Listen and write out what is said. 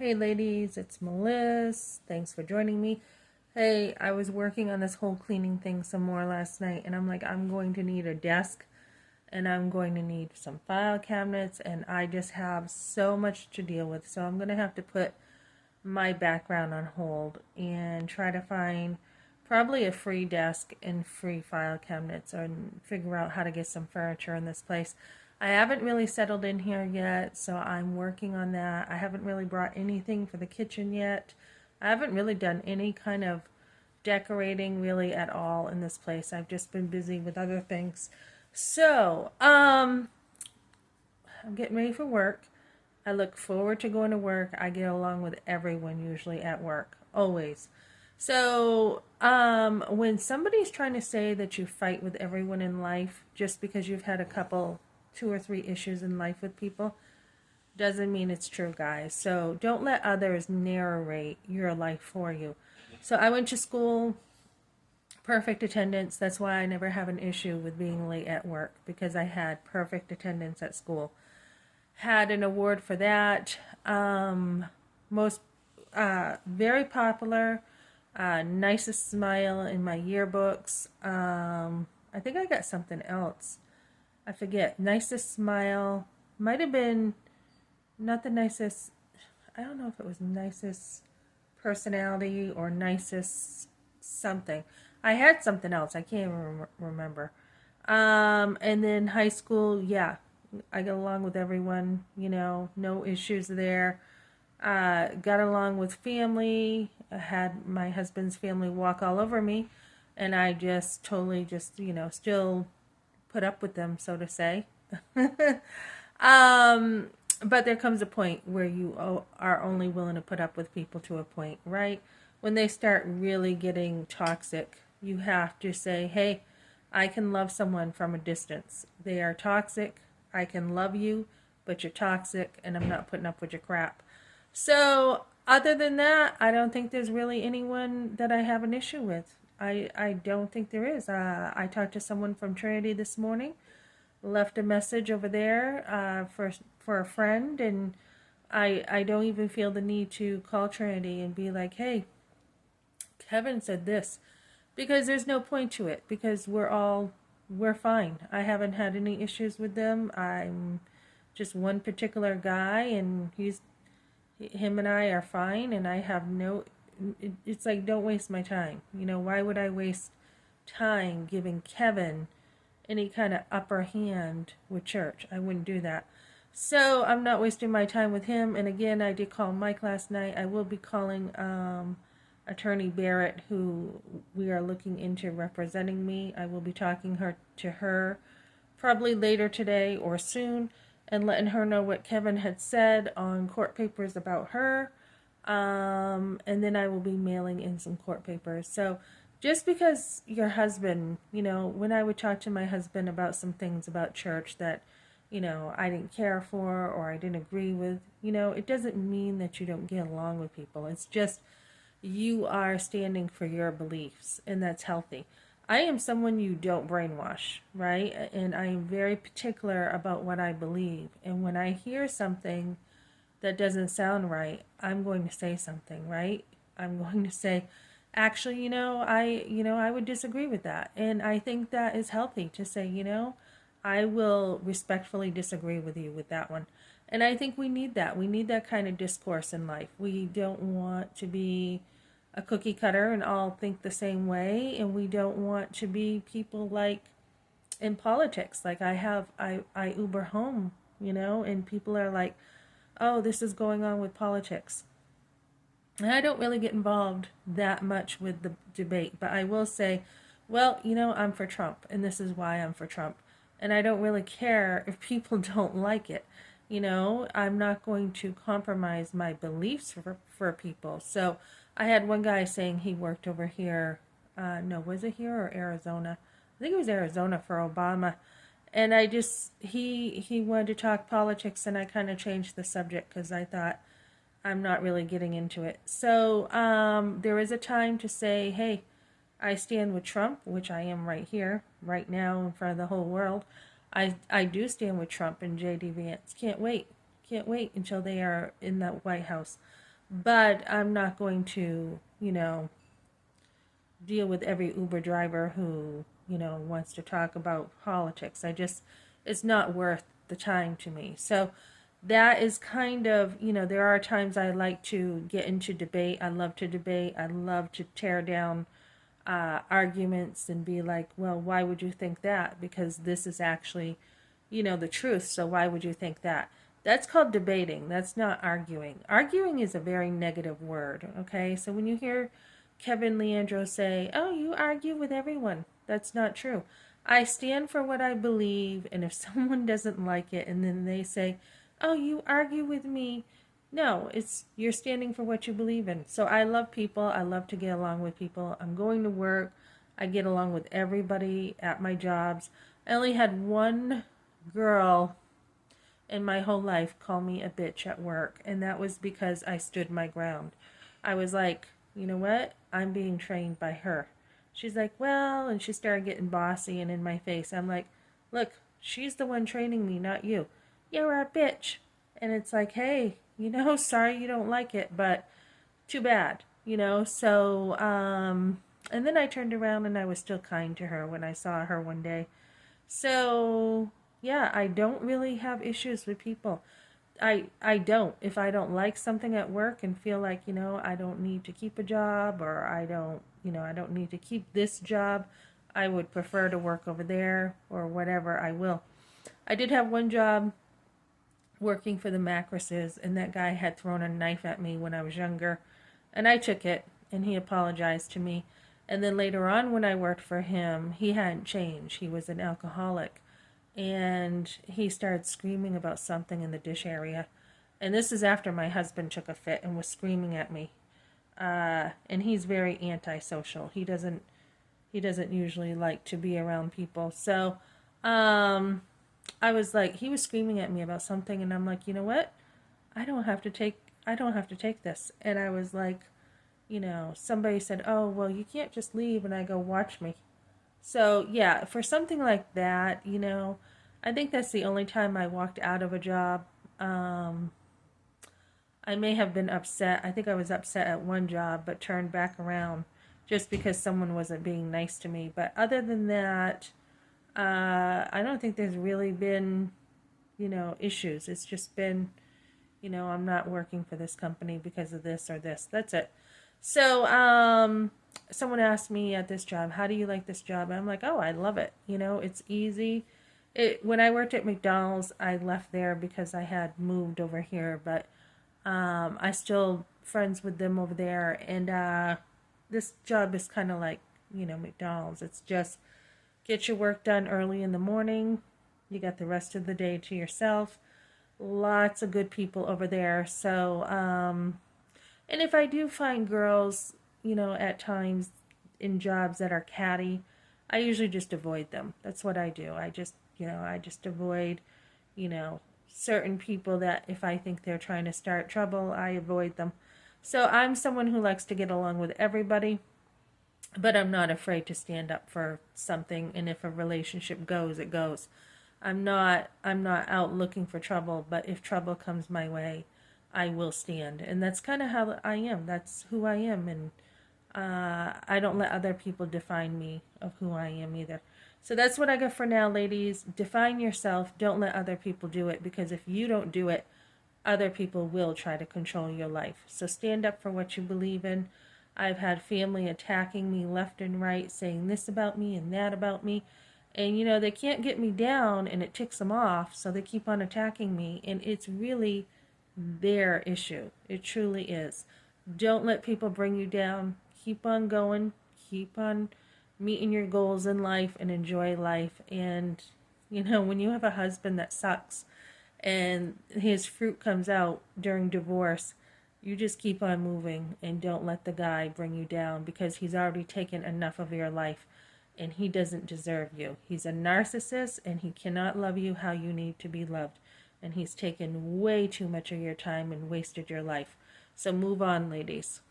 Hey ladies, it's Melissa. Thanks for joining me. Hey, I was working on this whole cleaning thing some more last night, and I'm like, I'm going to need a desk and I'm going to need some file cabinets, and I just have so much to deal with. So I'm going to have to put my background on hold and try to find probably a free desk and free file cabinets and figure out how to get some furniture in this place. I haven't really settled in here yet, so I'm working on that. I haven't really brought anything for the kitchen yet. I haven't really done any kind of decorating really at all in this place. I've just been busy with other things. So, I'm getting ready for work. I look forward to going to work. I get along with everyone usually at work, always. So, when somebody's trying to say that you fight with everyone in life just because you've had a couple, two or three issues in life with people, doesn't mean it's true, guys. So, don't let others narrate your life for you. So, I went to school, perfect attendance. That's why I never have an issue with being late at work because I had perfect attendance at school. Had an award for that. Most very popular, nicest smile in my yearbooks. I think I got something else. I forget. Nicest smile might have been not the nicest. I don't know if it was nicest personality or nicest something. I had something else. I can't even remember. And then high school, yeah, I got along with everyone, no issues there. Got along with family. I had my husband's family walk all over me, and I just totally still put up with them, so to say. um, but there comes a point where you are only willing to put up with people to a point, right? When they start really getting toxic, you have to say, hey, I can love someone from a distance. They are toxic. I can love you, but you're toxic, and I'm not putting up with your crap. So, other than that, I don't think there's really anyone that I have an issue with. I don't think there is. I talked to someone from Trinity this morning, left a message over there for a friend, and I don't even feel the need to call Trinity and be like, hey, Kevin said this, because there's no point to it, because we're fine. I haven't had any issues with them. I'm just one particular guy, and him and I are fine, and I have no, it's like, don't waste my time. Why would I waste time giving Kevin any kind of upper hand with church? I wouldn't do that. So I'm not wasting my time with him. And again, I did call Mike last night. I will be calling Attorney Barrett, who we are looking into representing me. I will be talking to her probably later today or soon, and letting her know what Kevin had said on court papers about her. And then I will be mailing in some court papers. So just because your husband, when I would talk to my husband about some things about church that, I didn't care for or I didn't agree with, it doesn't mean that you don't get along with people. It's just you are standing for your beliefs, and that's healthy. I am someone you don't brainwash, right? And I am very particular about what I believe. And when I hear something that doesn't sound right, I'm going to say something, right? I'm going to say, actually, I would disagree with that. And I think that is healthy to say, I will respectfully disagree with you with that one. And I think we need that. We need that kind of discourse in life. We don't want to be a cookie cutter and all think the same way. And we don't want to be people like in politics. Like I Uber home, and people are like, oh, this is going on with politics. And I don't really get involved that much with the debate, but I will say, well, I'm for Trump, and this is why I'm for Trump. And I don't really care if people don't like it. I'm not going to compromise my beliefs for people. So I had one guy saying he worked over here. No, was it here or Arizona? I think it was Arizona for Obama. And he wanted to talk politics, and I kind of changed the subject because I thought I'm not really getting into it. So there is a time to say, hey, I stand with Trump, which I am right here, right now in front of the whole world. I do stand with Trump and J.D. Vance. Can't wait until they are in that White House. But I'm not going to, deal with every Uber driver who, wants to talk about politics. It's not worth the time to me. So that is kind of, there are times I like to get into debate. I love to debate. I love to tear down arguments and be like, well, why would you think that? Because this is actually, the truth. So why would you think that? That's called debating. That's not arguing. Arguing is a very negative word. Okay. So when you hear Kevin Leandro say, oh, you argue with everyone, that's not true. I stand for what I believe. And if someone doesn't like it and then they say, oh, you argue with me, no, it's you're standing for what you believe in. So I love people. I love to get along with people. I'm going to work. I get along with everybody at my jobs. I only had one girl in my whole life call me a bitch at work, and that was because I stood my ground. I was like, you know what? I'm being trained by her. She's like, well, and she started getting bossy and in my face. I'm like, look, she's the one training me, not you. You're a bitch. And it's like, hey, sorry you don't like it, but too bad, So, and then I turned around and I was still kind to her when I saw her one day. So, yeah, I don't really have issues with people. I don't. If I don't like something at work and feel like, I don't need to keep a job, or I don't need to keep this job, I would prefer to work over there or whatever, I will. I did have one job working for the mattresses, and that guy had thrown a knife at me when I was younger, and I took it, and he apologized to me. And then later on, when I worked for him, he hadn't changed. He was an alcoholic, and he started screaming about something in the dish area. And this is after my husband took a fit and was screaming at me. And he's very antisocial. He doesn't usually like to be around people. So, I was like, he was screaming at me about something, and I'm like, you know what? I don't have to take this. And I was like, somebody said, oh, well, you can't just leave. And I go, watch me. So, yeah, for something like that, I think that's the only time I walked out of a job. I may have been upset. I think I was upset at one job, but turned back around just because someone wasn't being nice to me. But other than that, I don't think there's really been, issues. It's just been, I'm not working for this company because of this or this. That's it. So, someone asked me at this job, how do you like this job? And I'm like, oh, I love it. It's easy. When I worked at McDonald's, I left there because I had moved over here, but I still friends with them over there. And this job is kind of like, McDonald's. It's just get your work done early in the morning. You got the rest of the day to yourself. Lots of good people over there. So, and if I do find girls, at times in jobs that are catty, I usually just avoid them. That's what I do. I just avoid, certain people that if I think they're trying to start trouble, I avoid them. So I'm someone who likes to get along with everybody, but I'm not afraid to stand up for something. And if a relationship goes, it goes. I'm not out looking for trouble, but if trouble comes my way, I will stand. And that's kind of how I am. That's who I am. And I don't let other people define me of who I am either. So that's what I got for now, ladies. Define yourself. Don't let other people do it, because if you don't do it, other people will try to control your life. So stand up for what you believe in. I've had family attacking me left and right, saying this about me and that about me. And, they can't get me down, and it ticks them off, so they keep on attacking me. And it's really their issue. It truly is. Don't let people bring you down. Keep on going. Keep on meeting your goals in life and enjoy life. And, when you have a husband that sucks and his fruit comes out during divorce, you just keep on moving and don't let the guy bring you down, because he's already taken enough of your life and he doesn't deserve you. He's a narcissist and he cannot love you how you need to be loved. And he's taken way too much of your time and wasted your life. So move on, ladies.